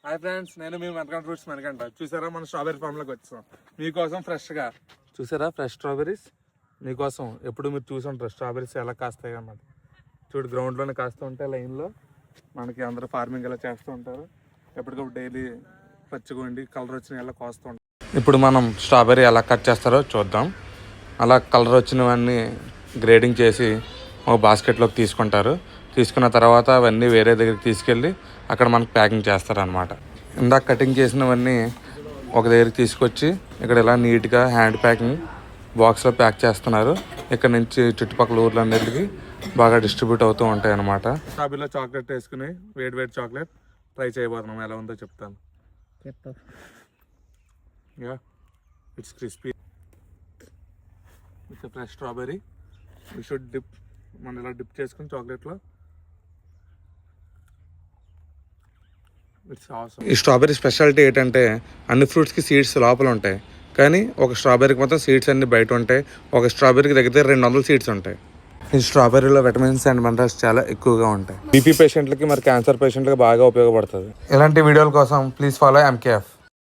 Hi friends, నేను మీ Manikanta fruits Manikanta. చూసారా మన స్ట్రాబెరీ ఫామ్లోకి వచ్చాం మీకోసం ఫ్రెష్గా. చూసారా ఫ్రెష్ స్ట్రాబెరీస్ మీకోసం. ఎప్పుడు మీరు చూసి ఉంటారు స్ట్రాబెరీస్ ఎలా కాస్తాయి అన్నమాట. చూడు గ్రౌండ్లోనే కాస్తూ ఉంటాయి లైన్లో. మనకి అందరూ ఫార్మింగ్ ఎలా చేస్తూ ఉంటారు. ఎప్పటికప్పుడు డైలీ పచ్చిగొండి కలర్ వచ్చిన ఎలా కోస్తూ ఉంటారు. ఇప్పుడు మనం స్ట్రాబెరీ ఎలా కట్ చేస్తారో చూద్దాం. అలా కలర్ వచ్చినవన్నీ గ్రేడింగ్ చేసి ఒక బాస్కెట్లోకి తీసుకుంటారు. తీసుకున్న తర్వాత అవన్నీ వేరే దగ్గరికి తీసుకెళ్ళి అక్కడ మనకు ప్యాకింగ్ చేస్తారనమాట. ఇందాక కటింగ్ చేసినవన్నీ ఒక దగ్గరికి తీసుకొచ్చి ఇక్కడ ఇలా నీట్గా హ్యాండ్ ప్యాకింగ్ బాక్స్లో ప్యాక్ చేస్తున్నారు. ఇక్కడ నుంచి చుట్టుపక్కల ఊర్లన్నిటికి బాగా డిస్ట్రిబ్యూట్ అవుతూ ఉంటాయి అన్నమాట. స్ట్రాబెరీలో చాక్లెట్ వేసుకుని వేడి చాక్లెట్ ట్రై చేయబోతున్నాం. ఎలా ఉందో చెప్తాను. It's crispy with fresh strawberry. We should dip. మనం ఇలా డిప్ చేసుకుని చాక్లెట్లో. ఈ స్ట్రాబెరీ స్పెషాలిటీ ఏంటంటే అన్ని ఫ్రూట్స్కి సీడ్స్ లోపల ఉంటాయి, కానీ ఒక స్ట్రాబెరీకి మొత్తం సీడ్స్ అన్ని బయట ఉంటాయి. ఒక స్ట్రాబెరీకి దగ్గర 200 సీడ్స్ ఉంటాయి. ఈ స్ట్రాబెరీలో విటమిన్స్ అండ్ మినరల్స్ చాలా ఎక్కువగా ఉంటాయి. బీపీ పేషెంట్లకి మరి క్యాన్సర్ పేషెంట్లకి బాగా ఉపయోగపడుతుంది. ఇలాంటి వీడియోల కోసం ప్లీజ్ ఫాలో MKF.